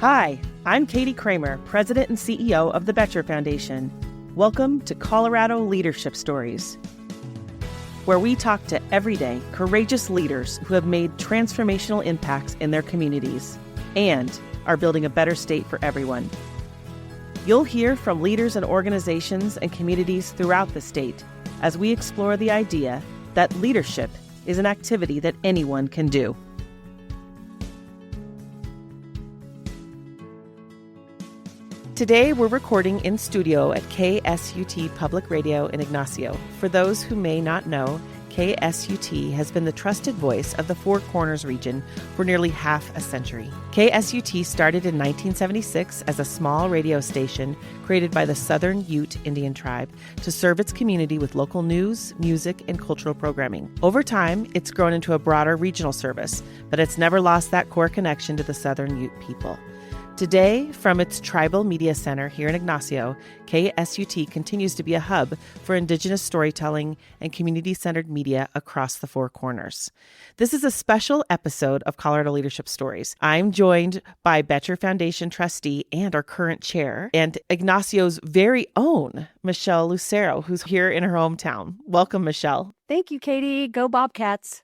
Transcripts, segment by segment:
Hi, I'm Katie Kramer, President and CEO of the Boettcher Foundation. Welcome to Colorado Leadership Stories, where we talk to everyday, courageous leaders who have made transformational impacts in their communities and are building a better state for everyone. You'll hear from leaders and organizations and communities throughout the state as we explore the idea that leadership is an activity that anyone can do. Today, we're recording in studio at KSUT Public Radio in Ignacio. For those who may not know, KSUT has been the trusted voice of the Four Corners region for nearly half a century. KSUT started in 1976 as a small radio station created by the Southern Ute Indian tribe to serve its community with local news, music, and cultural programming. Over time, it's grown into a broader regional service, but it's never lost that core connection to the Southern Ute people. Today, from its Tribal Media Center here in Ignacio, KSUT continues to be a hub for Indigenous storytelling and community-centered media across the Four Corners. This is a special episode of Colorado Leadership Stories. I'm joined by Boettcher Foundation trustee and our current chair, and Ignacio's very own Michelle Lucero, who's here in her hometown. Welcome, Michelle. Thank you, Katie. Go Bobcats.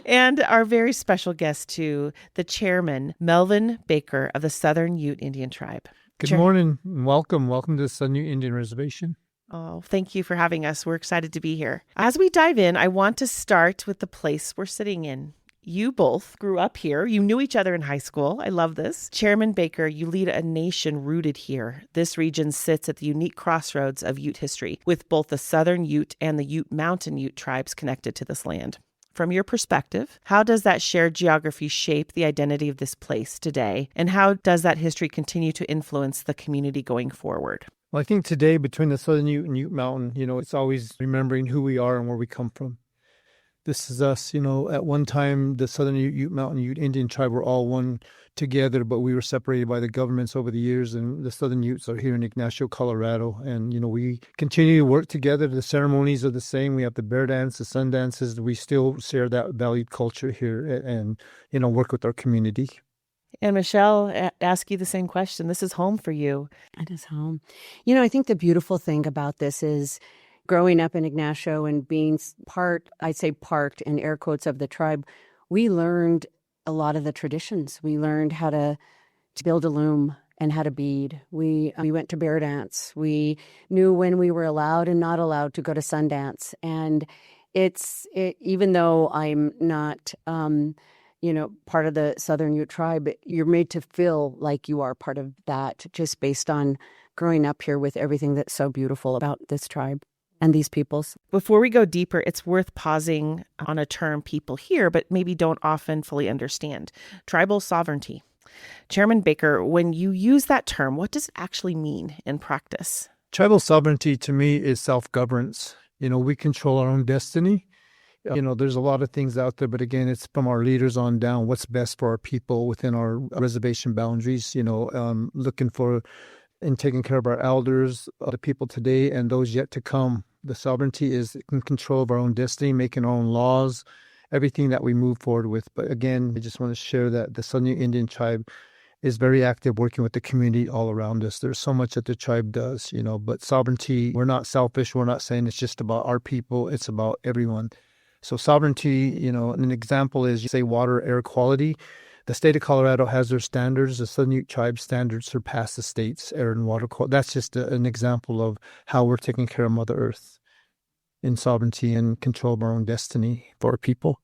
And our very special guest, too, the chairman, Melvin Boettcher of the Southern Ute Indian Tribe. Good morning and welcome. Welcome to the Southern Ute Indian Reservation. Oh, thank you for having us. We're excited to be here. As we dive in, I want to start with the place we're sitting in. You both grew up here. You knew each other in high school. I love this. Chairman Boettcher, you lead a nation rooted here. This region sits at the unique crossroads of Ute history, with both the Southern Ute and the Ute Mountain Ute tribes connected to this land. From your perspective, how does that shared geography shape the identity of this place today? And how does that history continue to influence the community going forward? Well, I think today between the Southern Ute and Ute Mountain, it's always remembering who we are and where we come from. This is us, at one time, the Southern Ute, Ute Mountain, Ute Indian tribe were all one together, but we were separated by the governments over the years, and the Southern Utes are here in Ignacio, Colorado, and, we continue to work together. The ceremonies are the same. We have the bear dance, the sun dances. We still share that valued culture here and, work with our community. And Michelle, ask you the same question. This is home for you. It is home. I think the beautiful thing about this is growing up in Ignacio and being part in air quotes of the tribe, we learned a lot of the traditions. We learned how to build a loom and how to bead. We went to bear dance. We knew when we were allowed and not allowed to go to Sundance. And even though I'm not, part of the Southern Ute tribe, you're made to feel like you are part of that just based on growing up here with everything that's so beautiful about this tribe and these peoples. Before we go deeper, it's worth pausing on a term people hear, but maybe don't often fully understand: tribal sovereignty. Chairman Boettcher, when you use that term, what does it actually mean in practice? Tribal sovereignty to me is self-governance. We control our own destiny. There's a lot of things out there, but again, it's from our leaders on down, what's best for our people within our reservation boundaries, looking for and taking care of our elders, the people today and those yet to come. The sovereignty is in control of our own destiny, making our own laws, everything that we move forward with. But again, I just want to share that the Southern Indian tribe is very active working with the community all around us. There's so much that the tribe does, but sovereignty, we're not selfish. We're not saying it's just about our people. It's about everyone. So sovereignty, an example is, say, water, air quality. The state of Colorado has their standards. The Southern Ute tribe standards surpass the state's air and water quality. That's just an example of how we're taking care of Mother Earth in sovereignty and control of our own destiny for our people.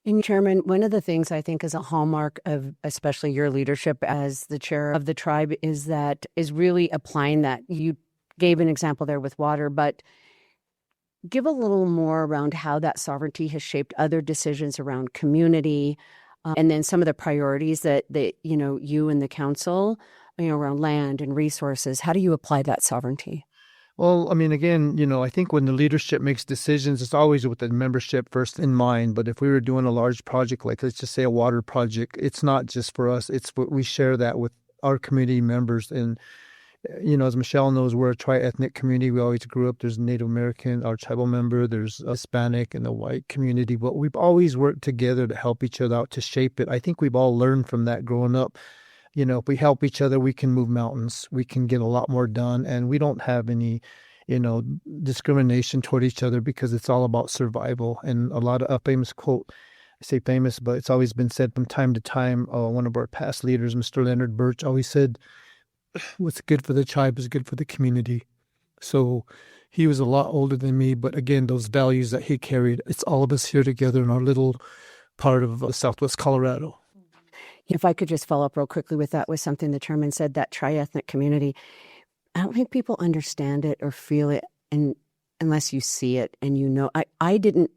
And Chairman, one of the things I think is a hallmark of especially your leadership as the chair of the tribe is really applying that. You gave an example there with water, but give a little more around how that sovereignty has shaped other decisions around community, and then some of the priorities that you and the council, around land and resources. How do you apply that sovereignty? Well, again, I think when the leadership makes decisions, it's always with the membership first in mind. But if we were doing a large project, like let's just say a water project, it's not just for us. We share that with our community members. And as Michelle knows, we're a tri-ethnic community. We always grew up. There's Native American, our tribal member. There's a Hispanic and the white community. But we've always worked together to help each other out, to shape it. I think we've all learned from that growing up. if we help each other, we can move mountains. We can get a lot more done. And we don't have any, discrimination toward each other because it's all about survival. And a famous quote, I say famous, but it's always been said from time to time. One of our past leaders, Mr. Leonard Boettcher, always said, what's good for the tribe is good for the community. So he was a lot older than me, but again, those values that he carried, it's all of us here together in our little part of Southwest Colorado. If I could just follow up real quickly with that, with something the chairman said, that tri-ethnic community, I don't think people understand it or feel it unless you see it and I didn't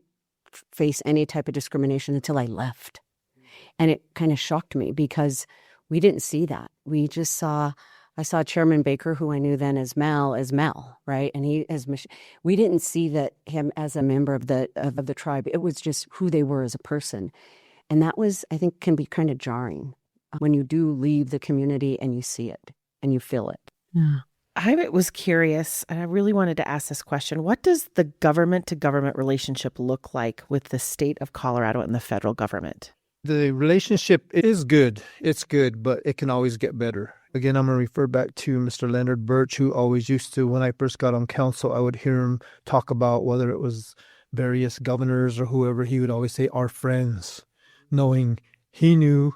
face any type of discrimination until I left. And it kind of shocked me because we didn't see that. I saw Chairman Baker, who I knew then as Mel, right? And we didn't see him as a member of the tribe. It was just who they were as a person. And that I think, can be kind of jarring when you do leave the community and you see it and you feel it. Yeah. I was curious, and I really wanted to ask this question. What does the government-to-government relationship look like with the state of Colorado and the federal government? The relationship is good. It's good, but it can always get better. Again, I'm going to refer back to Mr. Leonard Boettcher, who always used to, when I first got on council, I would hear him talk about whether it was various governors or whoever, he would always say, our friends, knowing he knew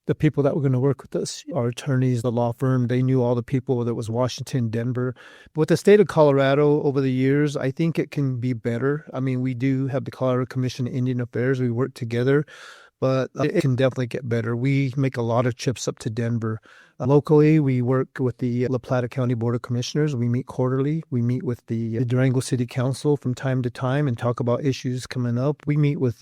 the people that were going to work with us, our attorneys, the law firm, they knew all the people, whether it was Washington, Denver. But with the state of Colorado over the years, I think it can be better. I mean, we do have the Colorado Commission on Indian Affairs. We work together, but it can definitely get better. We make a lot of trips up to Denver. Locally, we work with the La Plata County Board of Commissioners. We meet quarterly. We meet with the Durango City Council from time to time and talk about issues coming up. We meet with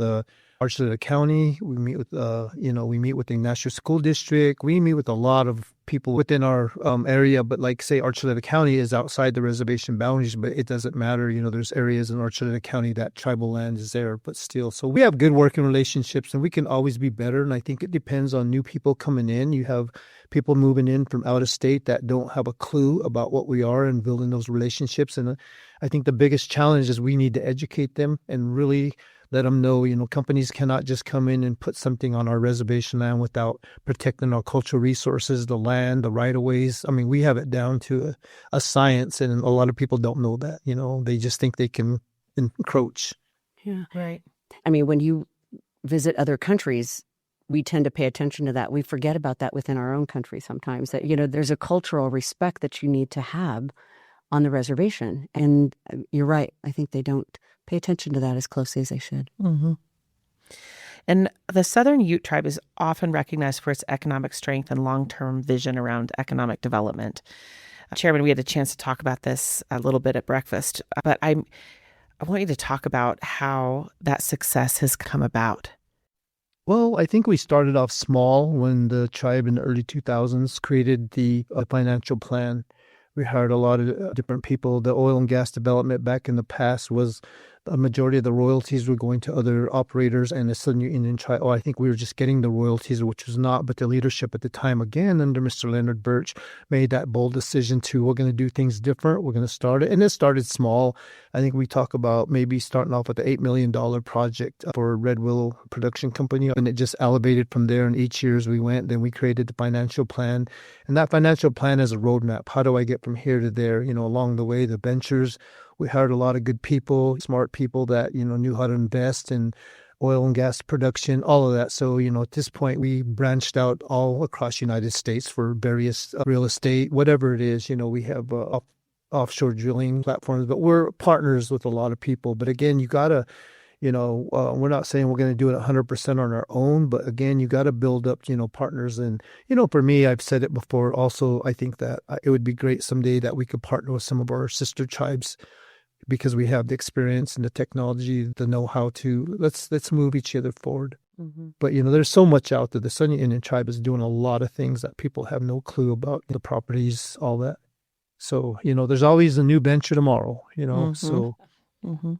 Archuleta County. We meet with, we meet with the Ignacio School District. We meet with a lot of people within our area, but like say Archuleta County is outside the reservation boundaries, but it doesn't matter. There's areas in Archuleta County that tribal land is there, but still. So we have good working relationships and we can always be better. And I think it depends on new people coming in. You have people moving in from out of state that don't have a clue about what we are and building those relationships. And I think the biggest challenge is we need to educate them and really let them know, companies cannot just come in and put something on our reservation land without protecting our cultural resources, the land, the right-of-ways. I mean, we have it down to a science, and a lot of people don't know that. They just think they can encroach. Yeah. Right. I mean, when you visit other countries, we tend to pay attention to that. We forget about that within our own country sometimes, that, there's a cultural respect that you need to have on the reservation. And you're right. I think they don't pay attention to that as closely as they should. Mm-hmm. And the Southern Ute tribe is often recognized for its economic strength and long-term vision around economic development. Chairman, we had a chance to talk about this a little bit at breakfast, but I want you to talk about how that success has come about. Well, I think we started off small when the tribe in the early 2000s created the financial plan. We hired a lot of different people. The oil and gas development back in the past was a majority of the royalties were going to other operators and the Southern Indian tribe. I think we were just getting the royalties, which was not. But the leadership at the time, again, under Mr. Leonard Boettcher, made that bold decision we're going to do things different. We're going to start it. And it started small. I think we talk about maybe starting off with an $8 million project for Red Willow Production Company. And it just elevated from there. And each year as we went, then we created the financial plan. And that financial plan is a roadmap. How do I get from here to there? Along the way, the ventures. We hired a lot of good people, smart people that, knew how to invest in oil and gas production, all of that. So, at this point, we branched out all across the United States for various real estate, whatever it is. We have offshore drilling platforms, but we're partners with a lot of people. But again, you got to, we're not saying we're going to do it 100% on our own, but again, you got to build up, partners. And, for me, I've said it before also, I think that it would be great someday that we could partner with some of our sister tribes because we have the experience and the technology, the know-how to let's move each other forward. Mm-hmm. But, there's so much out there. The Southern Indian tribe is doing a lot of things that people have no clue about, the properties, all that. So, there's always a new venture tomorrow, Mm-hmm. So. Mm-hmm.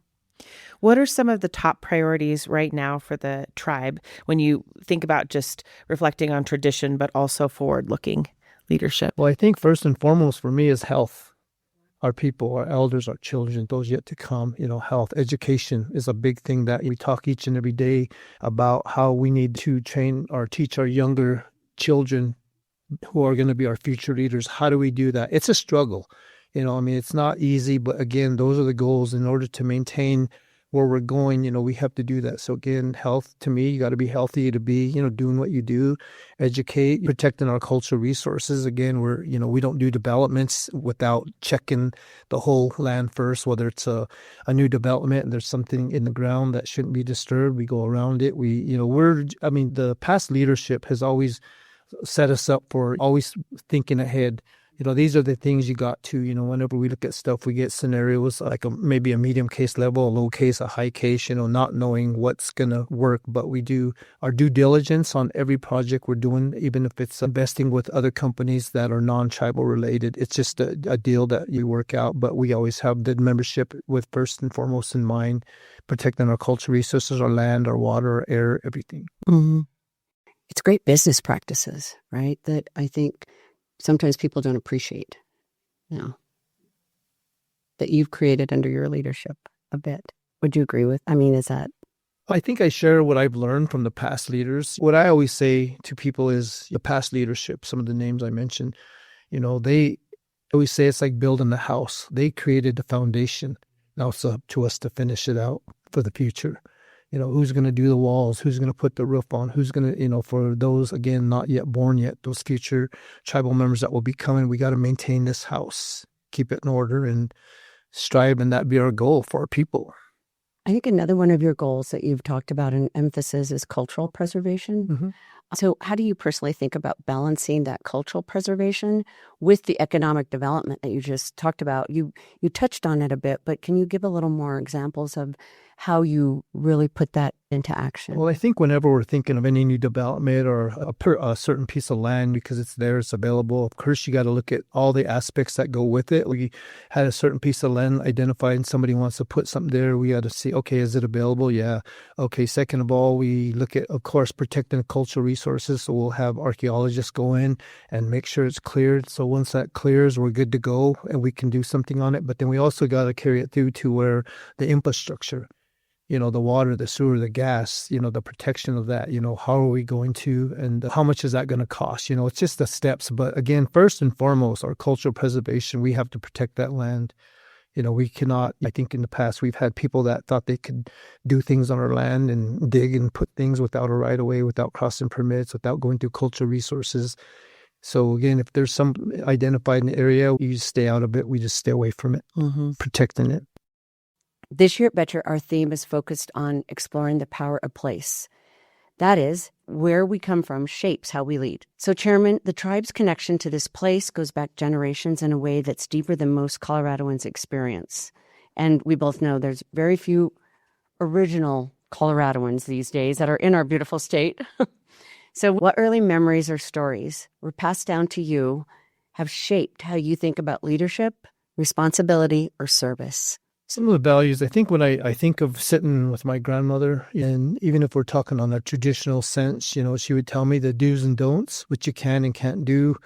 What are some of the top priorities right now for the tribe when you think about just reflecting on tradition, but also forward-looking leadership? Well, I think first and foremost for me is health. Our people, our elders, our children, those yet to come, health, education is a big thing that we talk each and every day about how we need to train or teach our younger children who are going to be our future leaders. How do we do that? It's a struggle. It's not easy, but again, those are the goals. In order to maintain where we're going, we have to do that. So again, health, to me, you got to be healthy to be, doing what you do, educate, protecting our cultural resources. Again, we don't do developments without checking the whole land first, whether it's a new development and there's something in the ground that shouldn't be disturbed. We go around it. The past leadership has always set us up for always thinking ahead. These are the things you got to, whenever we look at stuff, we get scenarios like maybe a medium case level, a low case, a high case, not knowing what's going to work. But we do our due diligence on every project we're doing, even if it's investing with other companies that are non-tribal related. It's just a deal that you work out. But we always have the membership with first and foremost in mind, protecting our cultural resources, our land, our water, our air, everything. Mm-hmm. It's great business practices, right? That I think sometimes people don't appreciate, that you've created under your leadership a bit. Would you agree with? Is that? I think I share what I've learned from the past leaders. What I always say to people is the past leadership, some of the names I mentioned, they always say it's like building the house. They created the foundation. Now it's up to us to finish it out for the future. Who's going to do the walls, who's going to put the roof on, who's going to, for those, again, not yet born yet, those future tribal members that will be coming, we got to maintain this house, keep it in order and strive, and that be our goal for our people. I think another one of your goals that you've talked about and emphasis is cultural preservation. Mm-hmm. So how do you personally think about balancing that cultural preservation with the economic development that you just talked about? You touched on it a bit, but can you give a little more examples of how you really put that into action? Well, I think whenever we're thinking of any new development or a certain piece of land, because it's there, it's available, of course, you got to look at all the aspects that go with it. We had a certain piece of land identified and somebody wants to put something there. We got to see, okay, is it available? Yeah. Okay. Second of all, we look at, of course, protecting the cultural resources. So we'll have archaeologists go in and make sure it's cleared. So once that clears, we're good to go and we can do something on it. But then we also got to carry it through to where the infrastructure, the water, the sewer, the gas, the protection of that, how are we going to, and how much is that going to cost? It's just the steps. But again, first and foremost, our cultural preservation, we have to protect that land. We cannot, I think in the past, we've had people that thought they could do things on our land and dig and put things without a right of way, without crossing permits, without going through cultural resources. So again, if there's some identified in the area, you just stay out of it. We just stay away from it, protecting it. This year at Boettcher, our theme is focused on exploring the power of place. That is, where we come from shapes how we lead. So, Chairman, the tribe's connection to this place goes back generations in a way that's deeper than most Coloradoans experience. And we both know there's very few original Coloradoans these days that are in our beautiful state. So what early memories or stories were passed down to you have shaped how you think about leadership, responsibility, or service? Some of the values, I think when I think of sitting with my grandmother, and even if we're talking on a traditional sense, she would tell me the do's and don'ts, what you can and can't do,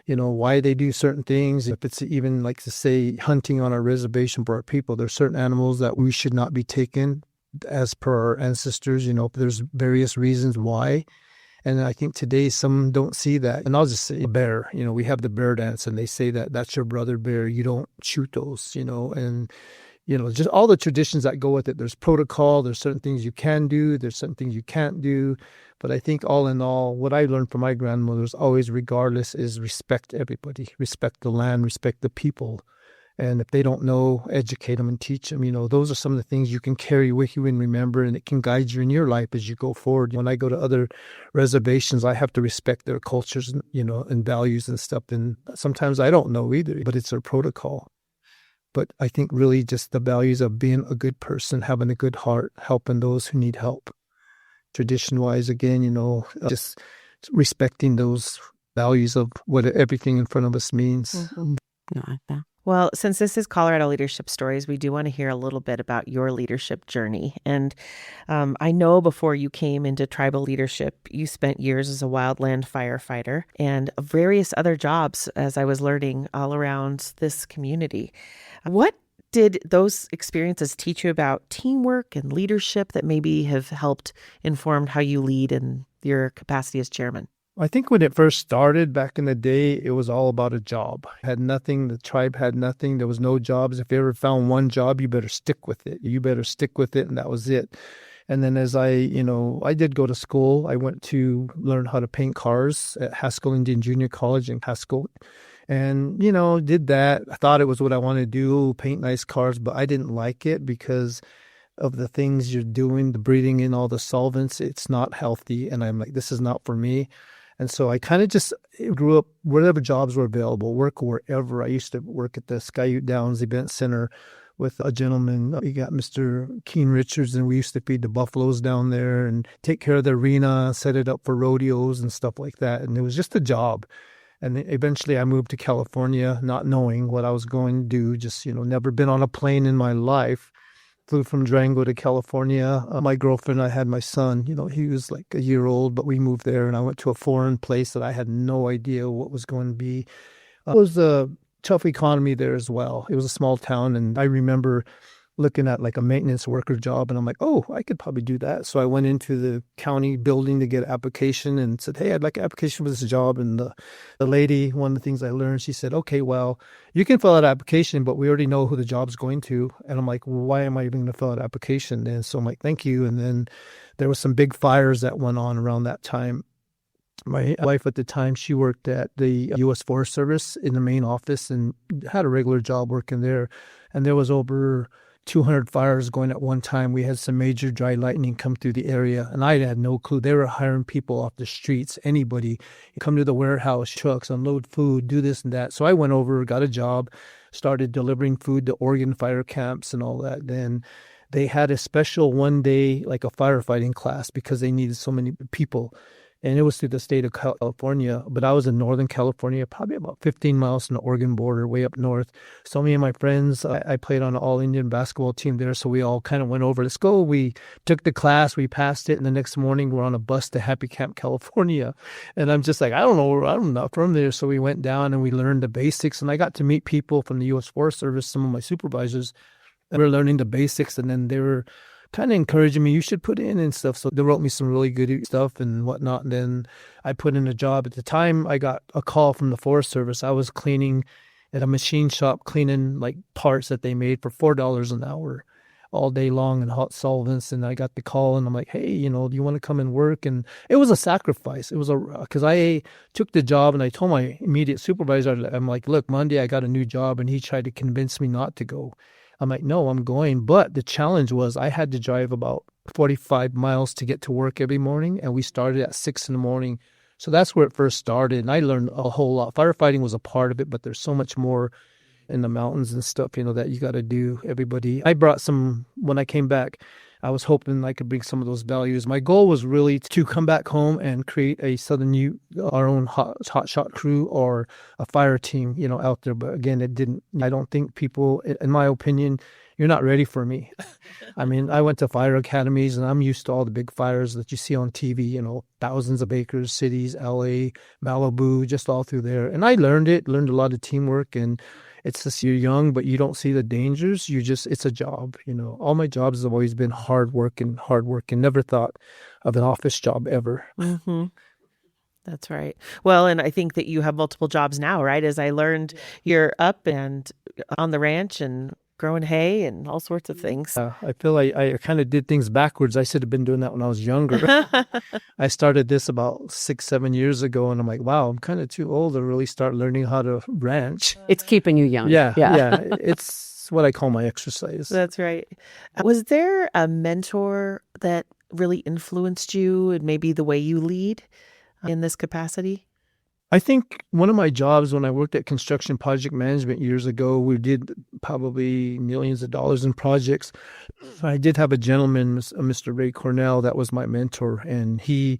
why they do certain things. If it's even like to say hunting on our reservation for our people, there's certain animals that we should not be taken as per our ancestors, there's various reasons why. And I think today some don't see that. And I'll just say a bear, we have the bear dance and they say that that's your brother bear. You don't shoot those, and just all the traditions that go with it. There's protocol, there's certain things you can do, there's certain things you can't do. But I think all in all, what I learned from my grandmother is always, regardless, is respect everybody, respect the land, respect the people. And if they don't know, educate them and teach them. Those are some of the things you can carry with you and remember, and it can guide you in your life as you go forward. When I go to other reservations, I have to respect their cultures, and values and stuff. And sometimes I don't know either, but it's their protocol. But I think really just the values of being a good person, having a good heart, helping those who need help. Tradition-wise, again, just respecting those values of what everything in front of us means. Mm-hmm. I like that. Well, since this is Colorado Leadership Stories, we do want to hear a little bit about your leadership journey. And I know before you came into tribal leadership, you spent years as a wildland firefighter and various other jobs, as I was learning, all around this community. What did those experiences teach you about teamwork and leadership that maybe have helped informed how you lead in your capacity as chairman? I think when it first started back in the day, it was all about a job. Had nothing. The tribe had nothing. There was no jobs. If you ever found one job, you better stick with it. You better stick with it. And that was it. And then as I did go to school. I went to learn how to paint cars at Haskell Indian Junior College in Haskell. And, did that. I thought it was what I wanted to do, paint nice cars, but I didn't like it because of the things you're doing, the breathing in all the solvents. It's not healthy. And I'm like, this is not for me. And so I kind of just grew up, whatever jobs were available, work wherever. I used to work at the Skyute Downs Event Center with a gentleman. We got Mr. Keen Richards, and we used to feed the buffaloes down there and take care of the arena, set it up for rodeos and stuff like that. And it was just a job. And eventually I moved to California, not knowing what I was going to do, just, never been on a plane in my life. Flew from Durango to California. My girlfriend, I had my son, he was like a year old, but we moved there and I went to a foreign place that I had no idea what was going to be. It was a tough economy there as well. It was a small town. And I remember looking at like a maintenance worker job and I'm like, oh, I could probably do that. So I went into the county building to get an application and said, hey, I'd like an application for this job. And the lady, one of the things I learned, she said, okay, well, you can fill out an application, but we already know who the job's going to. And I'm like, well, why am I even going to fill out an application? And so I'm like, thank you. And then there was some big fires that went on around that time. My wife at the time, she worked at the U.S. Forest Service in the main office and had a regular job working there. And there was over 200 fires going at one time. We had some major dry lightning come through the area, and I had no clue. They were hiring people off the streets, anybody. Come to the warehouse, trucks, unload food, do this and that. So I went over, got a job, started delivering food to Oregon fire camps and all that. Then they had a special one day, like a firefighting class, because they needed so many people. And it was through the state of California, but I was in Northern California, probably about 15 miles from the Oregon border, way up north. So me and my friends, I played on an all-Indian basketball team there, so we all kind of went over, let's go. We took the class, we passed it, and the next morning we're on a bus to Happy Camp, California. And I'm just like, I don't know, I'm not from there. So we went down and we learned the basics, and I got to meet people from the U.S. Forest Service, some of my supervisors. We were learning the basics, and then they were kind of encouraging me, you should put in and stuff. So they wrote me some really good stuff and whatnot. And then I put in a job. At the time, I got a call from the Forest Service. I was cleaning at a machine shop, cleaning like parts that they made for $4 an hour all day long in hot solvents. And I got the call and I'm like, hey, do you want to come and work? And it was a sacrifice. It was because I took the job and I told my immediate supervisor, I'm like, look, Monday I got a new job. And he tried to convince me not to go. I'm like, no, I'm going. But the challenge was I had to drive about 45 miles to get to work every morning. And we started at 6 a.m. So that's where it first started. And I learned a whole lot. Firefighting was a part of it, but there's so much more in the mountains and stuff, that you got to do. Everybody. I brought some, when I came back, I was hoping I could bring some of those values. My goal was really to come back home and create a Southern Ute, our own hot shot crew or a fire team, out there. But again, it didn't. I don't think people, in my opinion, you're not ready for me. I mean, I went to fire academies and I'm used to all the big fires that you see on TV, thousands of acres, cities, LA, Malibu, just all through there. And I learned a lot of teamwork, and it's just, you're young, but you don't see the dangers. It's a job, All my jobs have always been hard work and never thought of an office job ever. Mm-hmm. That's right. Well, and I think that you have multiple jobs now, right? As I learned, you're up and on the ranch and growing hay and all sorts of things. I feel like I kind of did things backwards. I should have been doing that when I was younger. I started this about 6-7 years ago, and I'm like, wow, I'm kind of too old to really start learning how to ranch. It's keeping you young. Yeah. It's what I call my exercise. That's right. Was there a mentor that really influenced you and maybe the way you lead in this capacity? I think one of my jobs when I worked at construction project management years ago, we did probably millions of dollars in projects. I did have a gentleman, Mr. Ray Cornell, that was my mentor, and he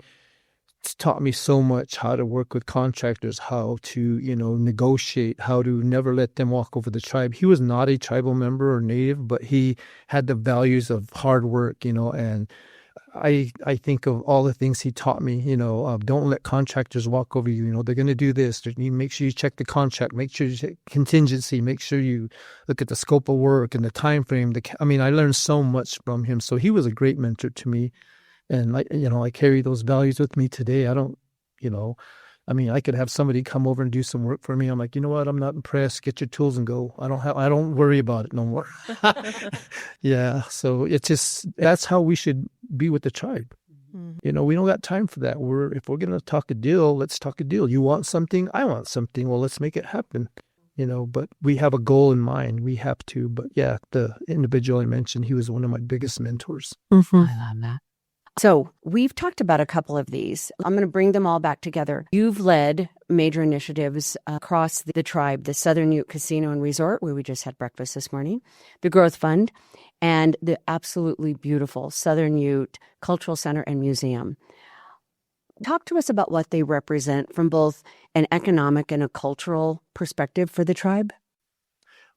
taught me so much how to work with contractors, how to, negotiate, how to never let them walk over the tribe. He was not a tribal member or native, but he had the values of hard work, and I think of all the things he taught me, don't let contractors walk over you. They're going to do this. You make sure you check the contract, make sure you check contingency, make sure you look at the scope of work and the time frame. I learned so much from him. So he was a great mentor to me. And I carry those values with me today. I don't I mean, I could have somebody come over and do some work for me. I'm like, you know what? I'm not impressed. Get your tools and go. I don't worry about it no more. Yeah. So it's just, that's how we should be with the tribe. We don't got time for that. If we're going to talk a deal, let's talk a deal. You want something, I want something. Well, let's make it happen. But we have a goal in mind. We have to. But yeah, the individual I mentioned, he was one of my biggest mentors. Mm-hmm. I love that. So we've talked about a couple of these. I'm going to bring them all back together. You've led major initiatives across the tribe, the Southern Ute Casino and Resort, where we just had breakfast this morning, the Growth Fund, and the absolutely beautiful Southern Ute Cultural Center and Museum. Talk to us about what they represent from both an economic and a cultural perspective for the tribe.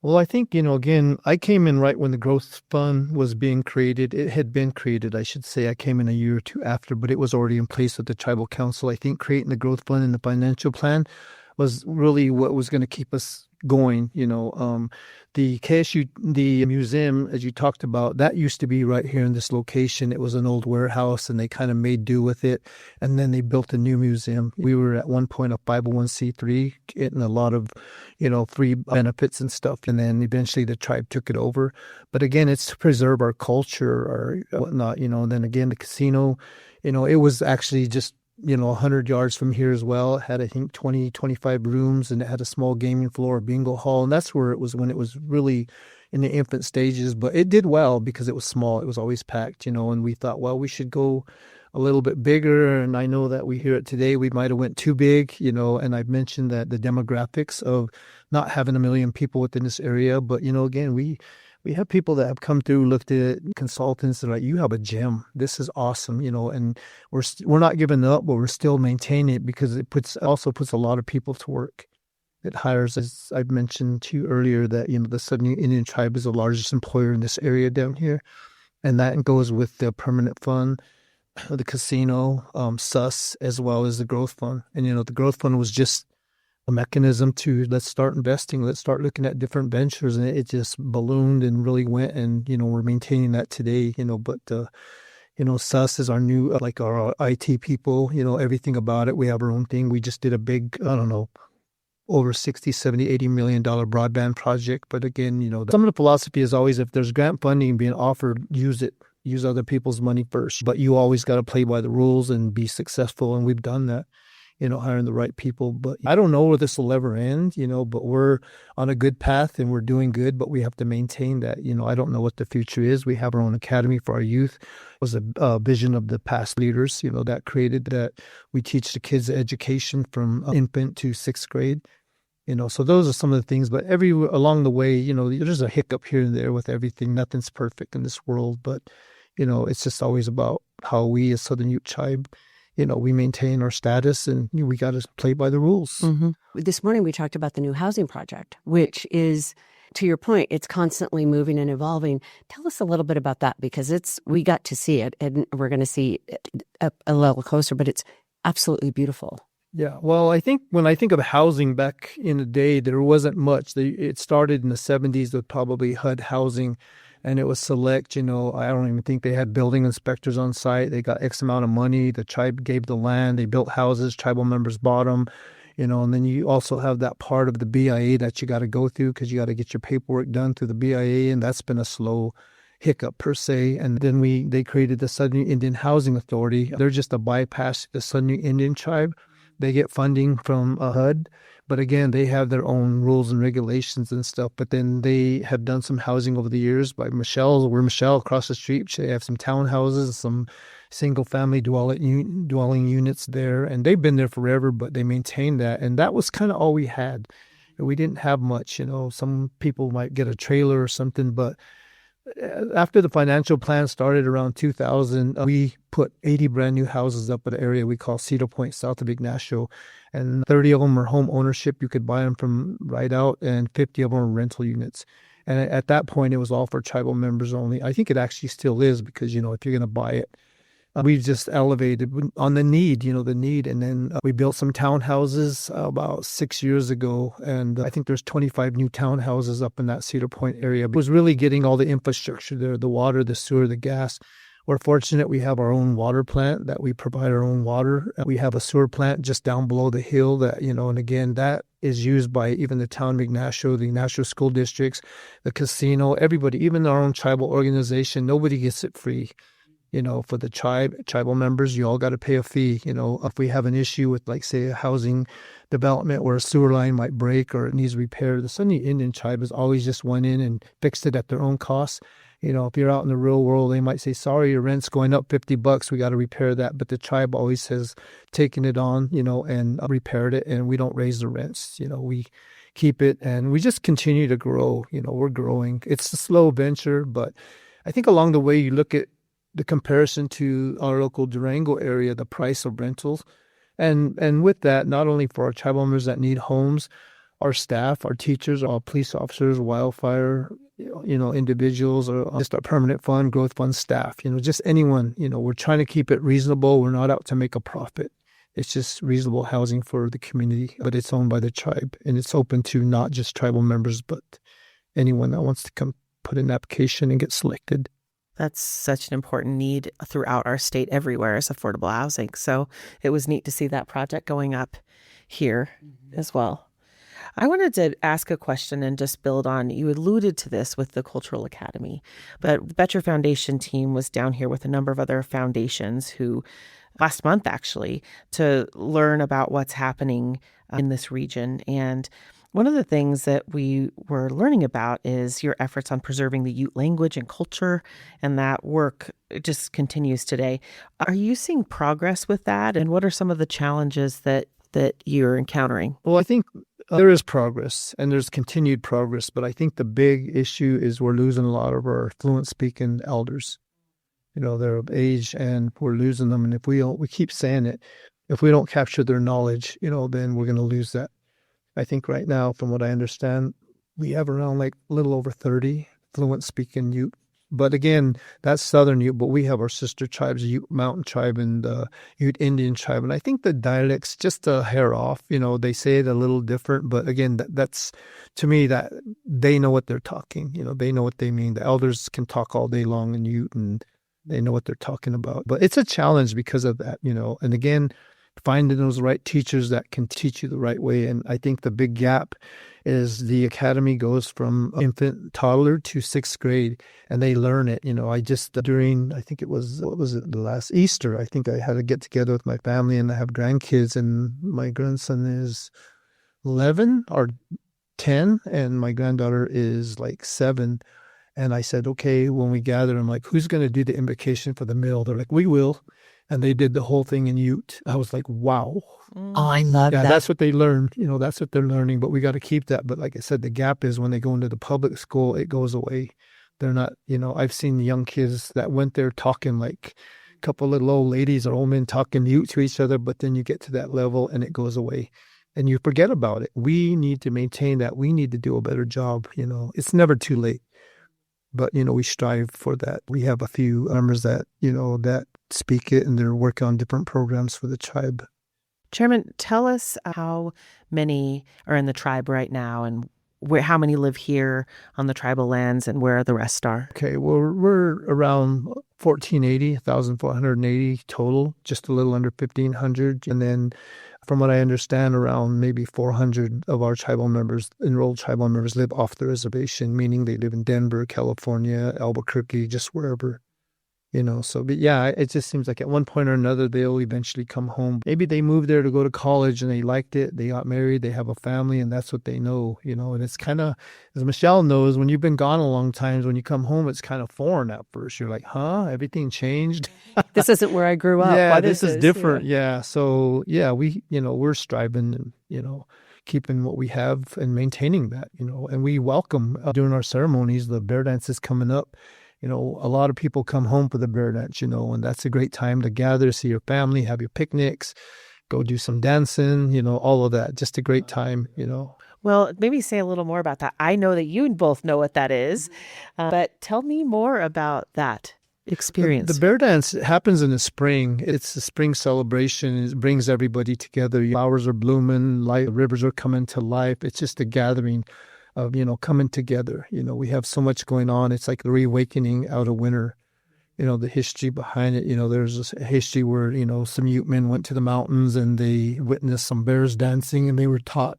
Well, I think, again, I came in right when the Growth Fund was being created. It had been created, I should say. I came in a year or two after, but it was already in place with the Tribal Council. I think creating the Growth Fund and the financial plan was really what was going to keep us going. The KSU, the museum, as you talked about, that used to be right here in this location. It was an old warehouse, and they kind of made do with it. And then they built a new museum. We were at one point a 501c3, getting a lot of, free benefits and stuff. And then eventually the tribe took it over. But again, it's to preserve our culture or whatnot. And then again, the casino, it was actually just 100 yards from here as well. It had, I think, 20, 25 rooms, and it had a small gaming floor, a bingo hall. And that's where it was when it was really in the infant stages. But it did well because it was small. It was always packed, and we thought, well, we should go a little bit bigger. And I know that we hear it today, we might have went too big, and I've mentioned that the demographics of not having 1 million people within this area. But, again, we have people that have come through, looked at it, consultants that are like, you have a gym. This is awesome, and we're not giving up, but we're still maintaining it because it also puts a lot of people to work. It hires, as I've mentioned to you earlier, that, the Southern Indian tribe is the largest employer in this area down here. And that goes with the permanent fund, the casino, SUS, as well as the growth fund. And, the growth fund was just a mechanism to let's start investing, let's start looking at different ventures, and it just ballooned and really went, and we're maintaining that today. But SUS is our new, like our IT people, everything about it. We have our own thing. We just did a big, I don't know, over 60, 70, $80 million broadband project. But again, some of the philosophy is always, if there's grant funding being offered, use it. Use other people's money first, but you always got to play by the rules and be successful. And we've done that. Hiring the right people. But I don't know where this will ever end, but we're on a good path and we're doing good, but we have to maintain that. I don't know what the future is. We have our own academy for our youth. It was a vision of the past leaders, that created that. We teach the kids education from infant to 6th grade. So those are some of the things, but along the way, there's a hiccup here and there with everything. Nothing's perfect in this world, but, it's just always about how we as Southern Ute tribe, we maintain our status, and we got to play by the rules. Mm-hmm. This morning we talked about the new housing project, which is, to your point, it's constantly moving and evolving. Tell us a little bit about that, because we got to see it, and we're going to see it a level closer, but it's absolutely beautiful. Yeah, well, I think when I think of housing back in the day, there wasn't much. It started in the 70s with probably HUD housing. And it was select, I don't even think they had building inspectors on site. They got X amount of money. The tribe gave the land. They built houses. Tribal members bought them, and then you also have that part of the BIA that you got to go through because you got to get your paperwork done through the BIA. And that's been a slow hiccup per se. And then they created the Southern Indian Housing Authority. They're just a bypass to the Southern Indian tribe. They get funding from HUD. But again, they have their own rules and regulations and stuff. But then they have done some housing over the years by Michelle. We're Michelle across the street. They have some townhouses, some single-family dwelling units there. And they've been there forever, but they maintain that. And that was kind of all we had. We didn't have much. Some people might get a trailer or something. But after the financial plan started around 2000, we put 80 brand new houses up at an area we call Cedar Point, south of Ignacio. And 30 of them are home ownership. You could buy them from right out, and 50 of them are rental units. And at that point, it was all for tribal members only. I think it actually still is because, if you're going to buy it, we've just elevated on the need. And then we built some townhouses about 6 years ago. And I think there's 25 new townhouses up in that Cedar Point area. It was really getting all the infrastructure there, the water, the sewer, the gas. We're fortunate we have our own water plant that we provide our own water. We have a sewer plant just down below the hill that, and again, that is used by even the town of Ignacio, the Ignacio school districts, the casino, everybody, even our own tribal organization. Nobody gets it free. For the tribal members, you all got to pay a fee. If we have an issue with, like, say, a housing development where a sewer line might break or it needs repair, the Sunni Indian tribe has always just went in and fixed it at their own cost. If you're out in the real world, they might say, sorry, your rent's going up $50. We got to repair that. But the tribe always has taken it on, and repaired it. And we don't raise the rents. We keep it and we just continue to grow. We're growing. It's a slow venture, but I think along the way you look at the comparison to our local Durango area, the price of rentals. And with that, not only for our tribal members that need homes, our staff, our teachers, our police officers, wildfire, individuals, or just our permanent fund, growth fund staff, just anyone, we're trying to keep it reasonable. We're not out to make a profit. It's just reasonable housing for the community, but it's owned by the tribe and it's open to not just tribal members, but anyone that wants to come put in an application and get selected. That's such an important need throughout our state everywhere is affordable housing. So it was neat to see that project going up here as well. I wanted to ask a question and just build on, you alluded to this with the Cultural Academy, but the Boettcher Foundation team was down here with a number of other foundations who, last month actually, to learn about what's happening in this region. And one of the things that we were learning about is your efforts on preserving the Ute language and culture, and that work just continues today. Are you seeing progress with that? And what are some of the challenges that you're encountering? Well, I think there is progress and there's continued progress, but I think the big issue is we're losing a lot of our fluent speaking elders. They're of age and we're losing them. And if we keep saying it, if we don't capture their knowledge, then we're going to lose that. I think right now, from what I understand, we have around like a little over 30 fluent speaking Ute. But again, that's Southern Ute, but we have our sister tribes, Ute Mountain Tribe and Ute Indian Tribe. And I think the dialect's just a hair off. They say it a little different, but again, that's to me that they know what they're talking. They know what they mean. The elders can talk all day long in Ute and they know what they're talking about. But it's a challenge because of that, and again, finding those right teachers that can teach you the right way. And I think the big gap is the academy goes from infant toddler to sixth grade and they learn it. I just I think it was, the last Easter, I think I had to get together with my family and I have grandkids and my grandson is 11 or 10 and my granddaughter is like 7. And I said, okay, when we gather, I'm like, who's going to do the invocation for the meal? They're like, we will. And they did the whole thing in Ute. I was like, wow. Oh, I love that. That's what they learned. That's what they're learning. But we got to keep that. But like I said, the gap is when they go into the public school, it goes away. They're not, I've seen young kids that went there talking like a couple of little old ladies or old men talking Ute to each other. But then you get to that level and it goes away. And you forget about it. We need to maintain that. We need to do a better job. It's never too late. But, we strive for that. We have a few members that, that speak it and they're working on different programs for the tribe. Chairman, tell us how many are in the tribe right now and how many live here on the tribal lands and where the rest are. Okay, well, we're around 1,480 total, just a little under 1,500. And then from what I understand, around maybe 400 of our tribal members, enrolled tribal members, live off the reservation, meaning they live in Denver, California, Albuquerque, just wherever. So, but yeah, it just seems like at one point or another, they'll eventually come home. Maybe they moved there to go to college and they liked it. They got married, they have a family, and that's what they know, and it's kind of, as Michelle knows, when you've been gone a long time, when you come home, it's kind of foreign at first. You're like, huh? Everything changed. This isn't where I grew up. Yeah, what this is different. Yeah. So yeah, we, we're striving and, keeping what we have and maintaining that, and we welcome during our ceremonies, the bear dance is coming up. A lot of people come home for the bear dance, and that's a great time to gather, see your family, have your picnics, go do some dancing, all of that. Just a great time, Well, maybe say a little more about that. I know that you both know what that is, but tell me more about that experience. The bear dance happens in the spring. It's a spring celebration. It brings everybody together. Flowers are blooming, rivers are coming to life. It's just a gathering of, coming together. We have so much going on. It's like the reawakening out of winter. the history behind it. There's a history where, some Ute men went to the mountains and they witnessed some bears dancing, and they were taught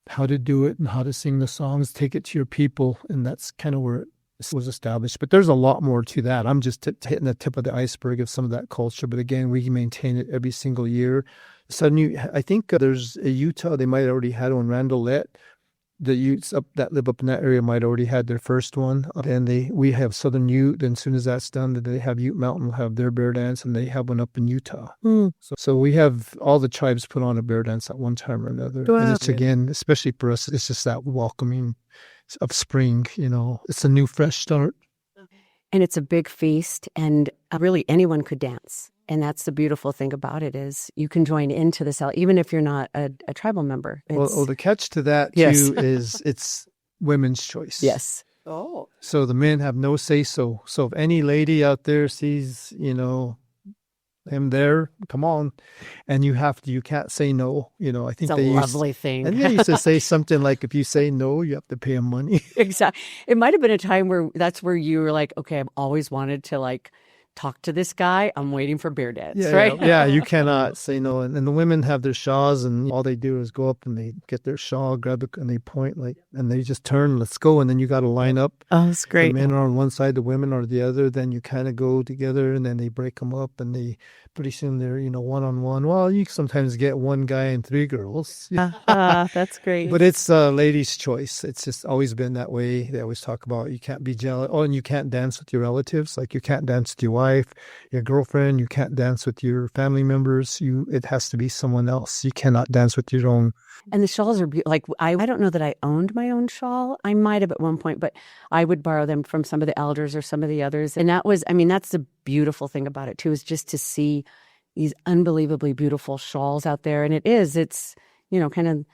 how to do it and how to sing the songs, take it to your people. And that's kind of where it was established. But there's a lot more to that. I'm just hitting the tip of the iceberg of some of that culture. But again, we maintain it every single year. I think there's a Utah, they might have already had one, Randolette. The Utes that live up in that area might already had their first one. And we have Southern Ute. And as soon as that's done, they have Ute Mountain will have their bear dance, and they have one up in Utah. So we have all the tribes put on a bear dance at one time or another. Wow. And it's, again, especially for us, it's just that welcoming of spring. It's a new, fresh start. And it's a big feast, and really anyone could dance. And that's the beautiful thing about it, is you can join into the cell, even if you're not a tribal member. Well, the catch to that, yes. too, is it's women's choice. Yes. Oh. So the men have no say-so. So if any lady out there sees, him there, come on. And you can't say no. I think it's a lovely thing. And they used to say something like, if you say no, you have to pay them money. Exactly. It might have been a time where that's where you were like, okay, I've always wanted to talk to this guy. I'm waiting for bear dance, right? Yeah, you cannot say no. And the women have their shawls, and all they do is go up and they get their shawl, grab it, and they point and they just turn, let's go. And then you got to line up. Oh, that's great. The men are on one side, the women are the other. Then you kind of go together, and then they break them up, and pretty soon they're, one-on-one. Well, you sometimes get one guy and three girls. That's great. But it's a lady's choice. It's just always been that way. They always talk about you can't be jealous. Oh, and you can't dance with your relatives. Like you can't dance with your wife, your girlfriend. You can't dance with your family members. It has to be someone else. You cannot dance with your own. And the shawls are I don't know that I owned my own shawl. I might have at one point, but I would borrow them from some of the elders or some of the others. And that's the beautiful thing about it too, is just to see these unbelievably beautiful shawls out there. And it's, kind of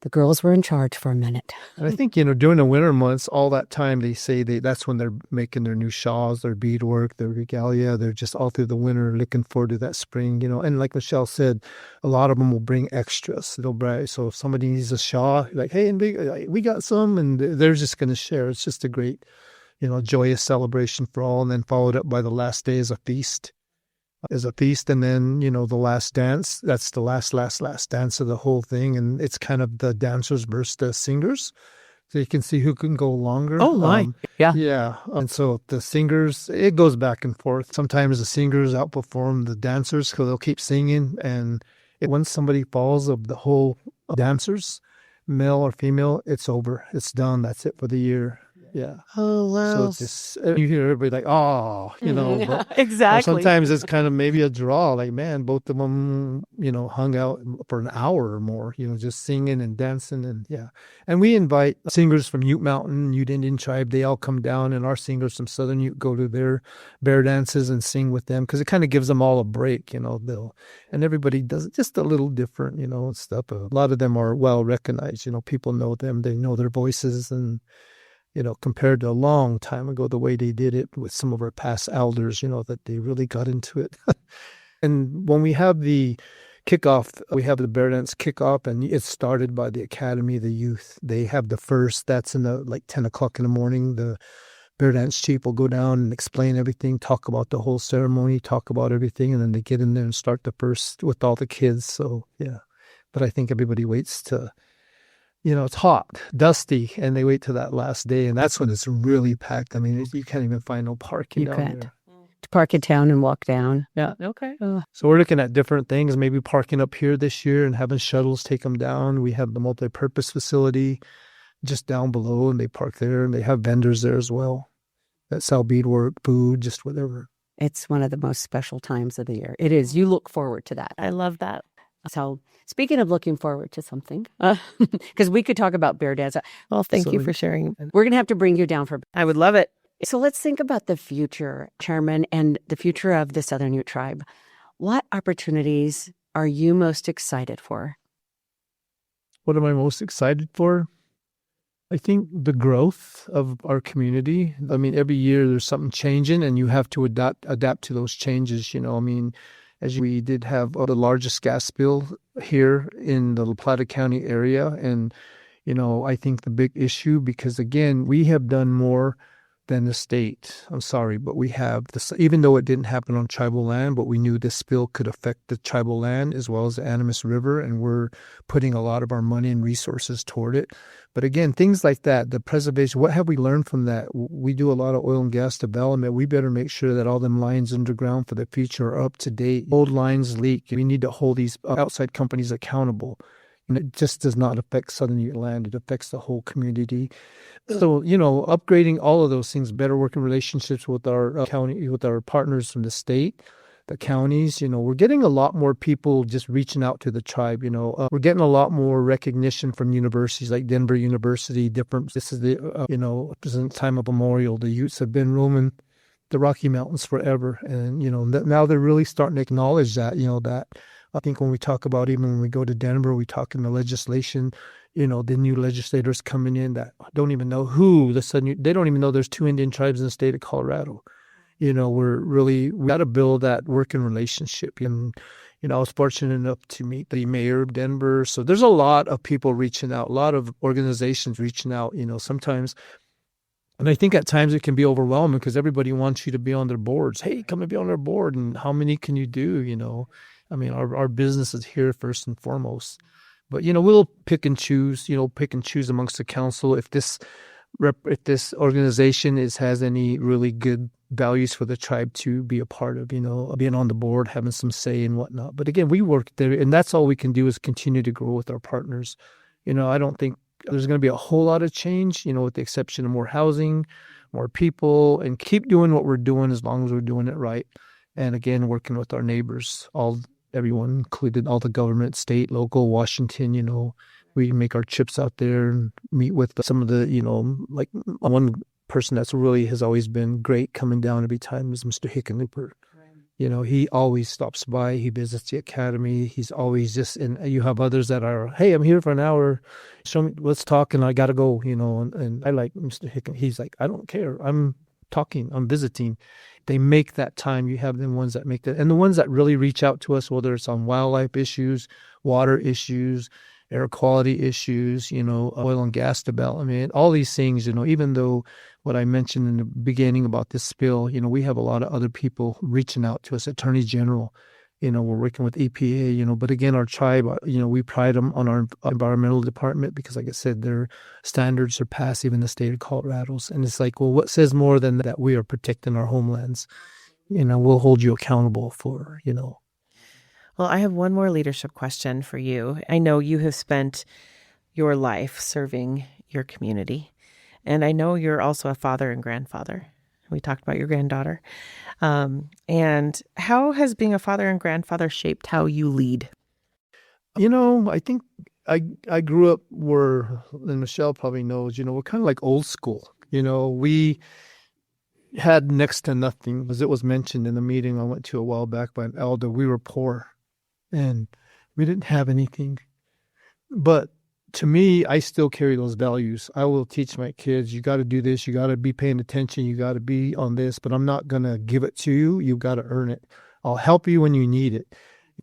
the girls were in charge for a minute. And I think, during the winter months, all that time they say that's when they're making their new shawls, their beadwork, their regalia. They're just all through the winter looking forward to that spring, And like Michelle said, a lot of them will bring extras. So if somebody needs a shawl, like, hey, and we got some, and they're just going to share. It's just a great, joyous celebration for all. And then followed up by the last day as a feast. And then, the last dance, that's the last dance of the whole thing. And it's kind of the dancers versus the singers. So you can see who can go longer. Oh, my. Yeah. Yeah. And so the singers, it goes back and forth. Sometimes the singers outperform the dancers because they'll keep singing. And once somebody falls of the whole dancers, male or female, it's over. It's done. That's it for the year. Yeah. Oh, wow. So it's just, you hear everybody like, oh, but, exactly. Sometimes it's kind of maybe a draw. Like, man, both of them, hung out for an hour or more, just singing and dancing. And yeah. And we invite singers from Ute Mountain, Ute Indian tribe. They all come down, and our singers from Southern Ute go to their bear dances and sing with them because it kind of gives them all a break, and everybody does it just a little different, and stuff. A lot of them are well recognized. People know them. They know their voices, and compared to a long time ago, the way they did it with some of our past elders, that they really got into it. And when we have the kickoff, we have the bear dance kickoff, and it's started by the Academy of the Youth. They have the first, that's in 10 o'clock in the morning. The bear dance chief will go down and explain everything, talk about the whole ceremony, talk about everything, and then they get in there and start the first with all the kids. So, yeah. But I think everybody waits to... it's hot, dusty, and they wait till that last day, and that's when it's really packed. I mean, you can't even find no parking down there. To park in town and walk down. Yeah, okay. So we're looking at different things, maybe parking up here this year and having shuttles take them down. We have the multi-purpose facility just down below, and they park there, and they have vendors there as well that sell beadwork, food, just whatever. It's one of the most special times of the year. It is. You look forward to that. I love that. So speaking of looking forward to something, because we could talk about bear dance. Well, thank you for sharing. We're going to have to bring you down for... I would love it. So let's think about the future, Chairman, and the future of the Southern Ute Tribe. What opportunities are you most excited for? What am I most excited for? I think the growth of our community. I mean, every year there's something changing, and you have to adapt to those changes, as we did have the largest gas spill here in the La Plata County area. And, I think the big issue, because again, we have done more than the state. I'm sorry, but we have this, even though it didn't happen on tribal land, but we knew this spill could affect the tribal land as well as the Animas River, and we're putting a lot of our money and resources toward it. But again, things like that, the preservation, what have we learned from that? We do a lot of oil and gas development. We better make sure that all them lines underground for the future are up to date. Old lines leak. We need to hold these outside companies accountable. And it just does not affect Southern Ute land. It affects the whole community. So, upgrading all of those things, better working relationships with our county, with our partners from the state, the counties, we're getting a lot more people just reaching out to the tribe. We're getting a lot more recognition from universities like Denver University, this is the time of memorial. The Utes have been roaming the Rocky Mountains forever. And, now they're really starting to acknowledge that, that I think when we talk about, even when we go to Denver, we talk in the legislation, the new legislators coming in that don't even know they don't even know there's 2 Indian tribes in the state of Colorado. We got to build that working relationship. And, I was fortunate enough to meet the mayor of Denver. So there's a lot of people reaching out, a lot of organizations reaching out, sometimes. And I think at times it can be overwhelming because everybody wants you to be on their boards. Hey, come and be on our board. And how many can you do, I mean, our business is here first and foremost. But, we'll pick and choose amongst the council. If this organization has any really good values for the tribe to be a part of, being on the board, having some say and whatnot. But again, we work there, and that's all we can do is continue to grow with our partners. I don't think there's going to be a whole lot of change, with the exception of more housing, more people, and keep doing what we're doing as long as we're doing it right. And again, working with our neighbors, everyone, included all the government, state, local, Washington, we make our trips out there and meet with some of the, like one person that's really has always been great coming down every time is Mr. Hickenlooper. Right. He always stops by. He visits the academy. He's always and you have others that are, hey, I'm here for an hour. Show me, let's talk, and I got to go, and I like Mr. Hicken. He's like, I don't care. I'm talking. I'm visiting. They make that time. You have the ones that make that. And the ones that really reach out to us, whether it's on wildlife issues, water issues, air quality issues, oil and gas development, all these things, even though what I mentioned in the beginning about this spill, we have a lot of other people reaching out to us, Attorney General, we're working with EPA, but again, our tribe, we pride them on our environmental department because, like I said, their standards surpass even the state of Colorado's. And it's like, well, what says more than that we are protecting our homelands? We'll hold you accountable for, Well, I have one more leadership question for you. I know you have spent your life serving your community, and I know you're also a father and grandfather. We talked about your granddaughter. And how has being a father and grandfather shaped how you lead? I think I grew up where, and Michelle probably knows, we're kind of like old school. We had next to nothing. As it was mentioned in the meeting I went to a while back by an elder, we were poor and we didn't have anything. But to me, I still carry those values. I will teach my kids, you got to do this, you got to be paying attention, you got to be on this, but I'm not going to give it to you. You've got to earn it. I'll help you when you need it.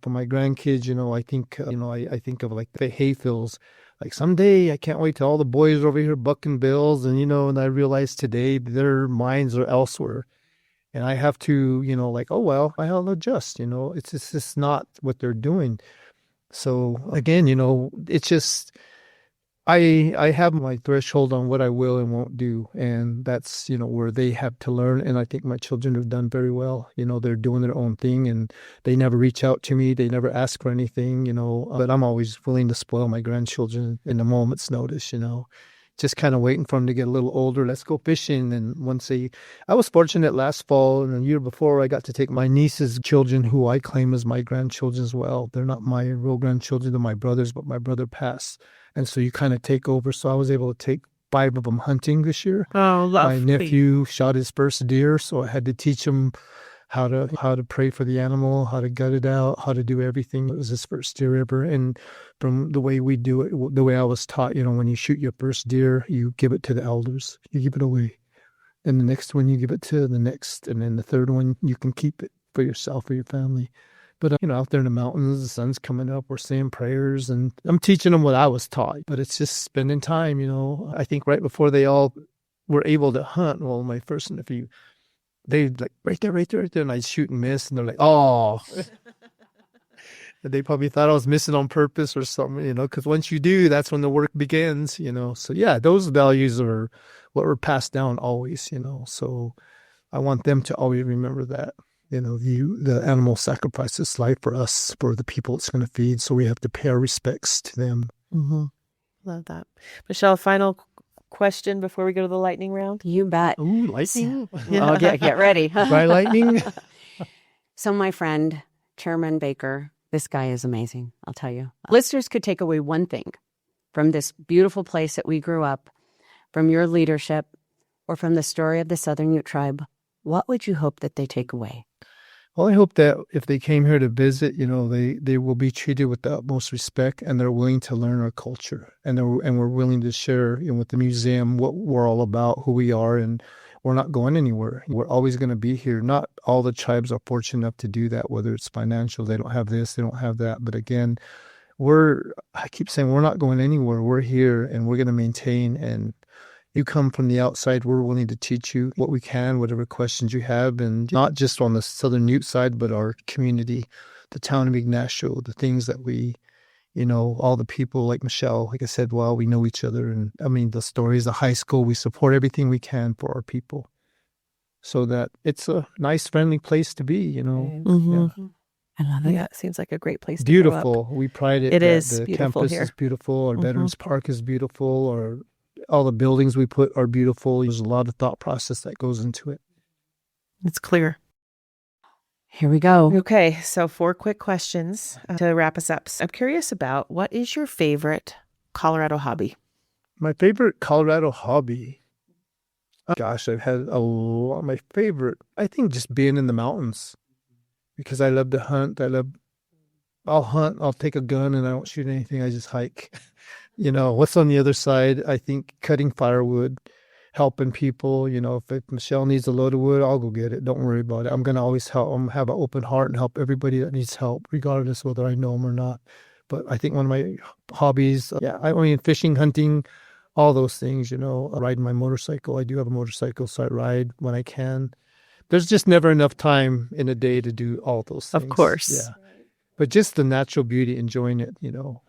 For my grandkids, I think, I think of like the hayfields. Like someday I can't wait till all the boys are over here bucking bills. And, and I realize today their minds are elsewhere. And I have to, oh, well, I'll adjust, it's just not what they're doing. So again, it's just, I have my threshold on what I will and won't do. And that's, where they have to learn. And I think my children have done very well. They're doing their own thing and they never reach out to me. They never ask for anything, but I'm always willing to spoil my grandchildren in a moment's notice, just kind of waiting for them to get a little older. Let's go fishing. And I was fortunate last fall and the year before I got to take my niece's children, who I claim as my grandchildren as well. They're not my real grandchildren, they're my brothers, but my brother passed. And so you kind of take over. So I was able to take 5 of them hunting this year. Oh, lovely. My nephew shot his first deer, so I had to teach him how to pray for the animal, how to gut it out, how to do everything. It was his first deer ever. And from the way we do it, the way I was taught, when you shoot your first deer, you give it to the elders. You give it away. And the next one, you give it to the next. And then the third one, you can keep it for yourself or your family. But, out there in the mountains, the sun's coming up, we're saying prayers, and I'm teaching them what I was taught. But it's just spending time, I think right before they all were able to hunt. Well, my first nephew, they like right there, right there, right there, and I'd shoot and miss, and they're like, oh. They probably thought I was missing on purpose or something, because once you do, that's when the work begins, So yeah, those values are what were passed down always, So I want them to always remember that, the animal sacrifices life for us, for the people it's going to feed. So we have to pay our respects to them. Mm-hmm. Love that. Michelle, final question before we go to the lightning round. You bet. Ooh, lightning. Oh, get ready. By lightning. So my friend, Chairman Baker, this guy is amazing, I'll tell you. Listeners could take away one thing from this beautiful place that we grew up, from your leadership, or from the story of the Southern Ute tribe. What would you hope that they take away? Well, I hope that if they came here to visit, they will be treated with the utmost respect, and they're willing to learn our culture, and we're willing to share with the museum what we're all about, who we are, and we're not going anywhere. We're always going to be here. Not all the tribes are fortunate enough to do that, whether it's financial, they don't have this, they don't have that. But again, I keep saying we're not going anywhere. We're here, and we're going to maintain. And you come from the outside, we're willing to teach you what we can, whatever questions you have, and not just on the Southern Ute side, but our community, the town of Ignacio, the things that we, all the people like Michelle, like I said, well, we know each other. And I mean, the stories, the high school, we support everything we can for our people so that it's a nice, friendly place to be, Mm-hmm. Yeah. I love it. Yeah, it seems like a great place to Beautiful. grow up. We pride it. It is The beautiful campus here. is beautiful. Our Mhm. Veterans Park is beautiful. Or all the buildings we put are beautiful. There's a lot of thought process that goes into it. It's clear. Here we go. Okay, so 4 quick questions to wrap us up. I'm curious about, what is your favorite Colorado hobby? My favorite Colorado hobby. Gosh, I've had a lot. My favorite, I think, just being in the mountains, because I love to hunt. I'll hunt. I'll take a gun and I won't shoot anything. I just hike. What's on the other side? I think cutting firewood, helping people. If Michelle needs a load of wood, I'll go get it. Don't worry about it. I'm going to always help. Have an open heart and help everybody that needs help, regardless whether I know them or not. But I think one of my hobbies, fishing, hunting, all those things, riding my motorcycle. I do have a motorcycle, so I ride when I can. There's just never enough time in a day to do all those things. Of course. Yeah. But just the natural beauty, enjoying it,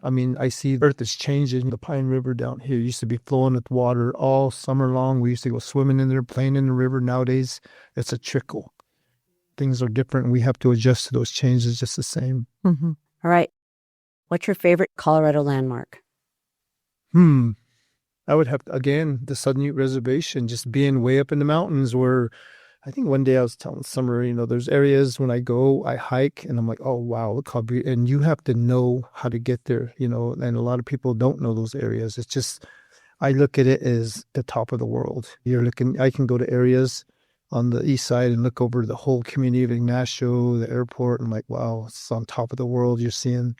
I mean, I see the earth is changing. The Pine River down here used to be flowing with water all summer long. We used to go swimming in there, playing in the river. Nowadays, it's a trickle. Things are different. We have to adjust to those changes just the same. Mm-hmm. All right. What's your favorite Colorado landmark? I would have, again, the Southern Ute Reservation, just being way up in the mountains where I think one day I was telling Summer, there's areas when I go, I hike, and I'm like, oh, wow, look how beautiful. And you have to know how to get there, and a lot of people don't know those areas. It's just, I look at it as the top of the world. I can go to areas on the east side and look over the whole community of Ignacio, the airport, and I'm like, wow, it's on top of the world you're seeing.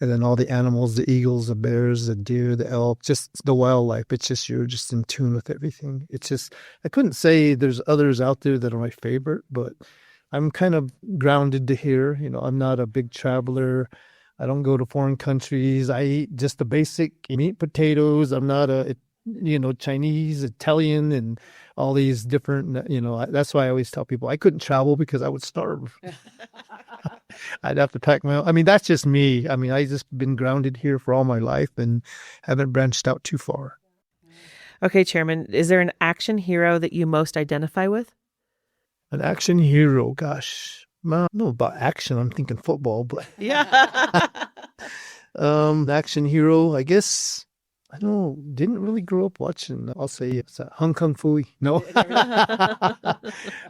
And then all the animals, the eagles, the bears, the deer, the elk, just the wildlife. It's just, you're just in tune with everything. It's just, I couldn't say there's others out there that are my favorite, but I'm kind of grounded to here. I'm not a big traveler. I don't go to foreign countries. I eat just the basic meat, potatoes. I'm not a, Chinese, Italian, and all these different, that's why I always tell people I couldn't travel because I would starve. I'd have to pack my own. I mean, that's just me. I mean, I just been grounded here for all my life and haven't branched out too far. Okay, Chairman, is there an action hero that you most identify with? An action hero, gosh. I don't know about action. I'm thinking football, but Yeah. action hero, I guess. I didn't really grow up watching. I'll say it's Hong Kong Phooey. No.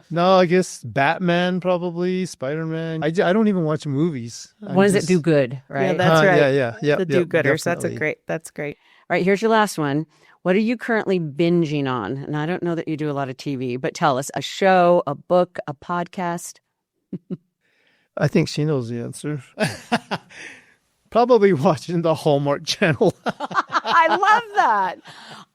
No, I guess Batman probably, Spider-Man. I don't even watch movies. When does it do good, right? Yeah, that's right. Yeah. The do-gooders. Definitely. That's great. All right, here's your last one. What are you currently binging on? And I don't know that you do a lot of TV, but tell us, a show, a book, a podcast? I think she knows the answer. Probably watching the Hallmark Channel. I love that.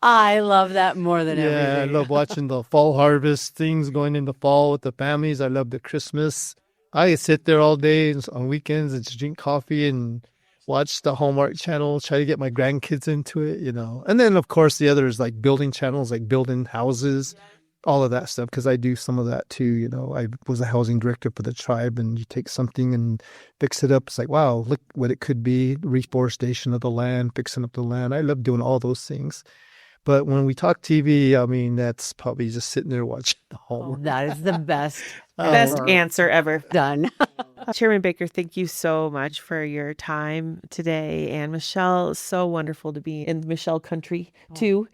I love that more than everything. Yeah, I love watching the fall harvest things going into fall with the families. I love the Christmas. I sit there all day on weekends and just drink coffee and watch the Hallmark Channel, try to get my grandkids into it, And then, of course, the other is like building channels, like building houses, all of that stuff, because I do some of that too. I was a housing director for the tribe, and you take something and fix it up. It's like, wow, look what it could be. Reforestation of the land, fixing up the land. I love doing all those things. But when we talk TV, I mean, that's probably just sitting there watching the Hallmark. That is the best. Best answer ever. Done. Chairman Baker, thank you so much for your time today. And Michelle, so wonderful to be in Michelle country too.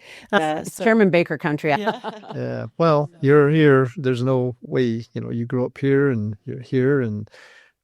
Chairman Baker country. Yeah. Well, you're here. There's no way, you grew up here and you're here. And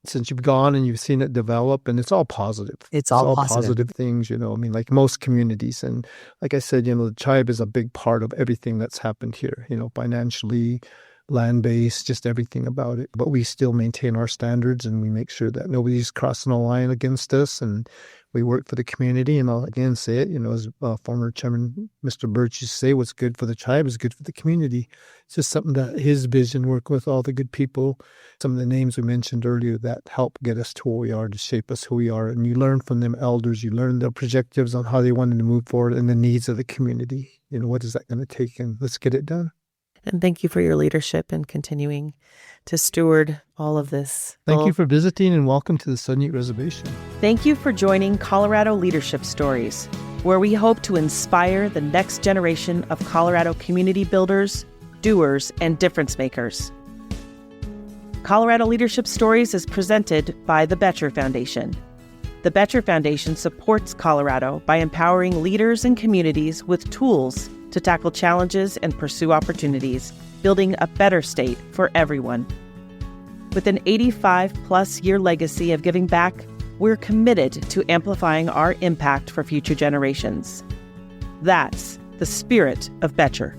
since you've gone and you've seen it develop, and it's all positive. It's all positive things, I mean, like most communities. And like I said, the tribe is a big part of everything that's happened here, financially, land-based, just everything about it. But we still maintain our standards, and we make sure that nobody's crossing a line against us, and we work for the community. And I'll again say it, as former Chairman Mr. Boettcher used to say, what's good for the tribe is good for the community. It's just something that his vision, work with all the good people, some of the names we mentioned earlier that help get us to where we are, to shape us who we are. And you learn from them elders, you learn their projectives on how they wanted to move forward and the needs of the community. What is that going to take? And let's get it done. And thank you for your leadership and continuing to steward all of this. Thank you for visiting, and welcome to the Southern Ute Reservation. Thank you for joining Colorado Leadership Stories, where we hope to inspire the next generation of Colorado community builders, doers, and difference makers. Colorado Leadership Stories is presented by the Boettcher Foundation. The Boettcher Foundation supports Colorado by empowering leaders and communities with tools to tackle challenges and pursue opportunities, building a better state for everyone. With an 85-plus-year legacy of giving back, we're committed to amplifying our impact for future generations. That's the spirit of Boettcher.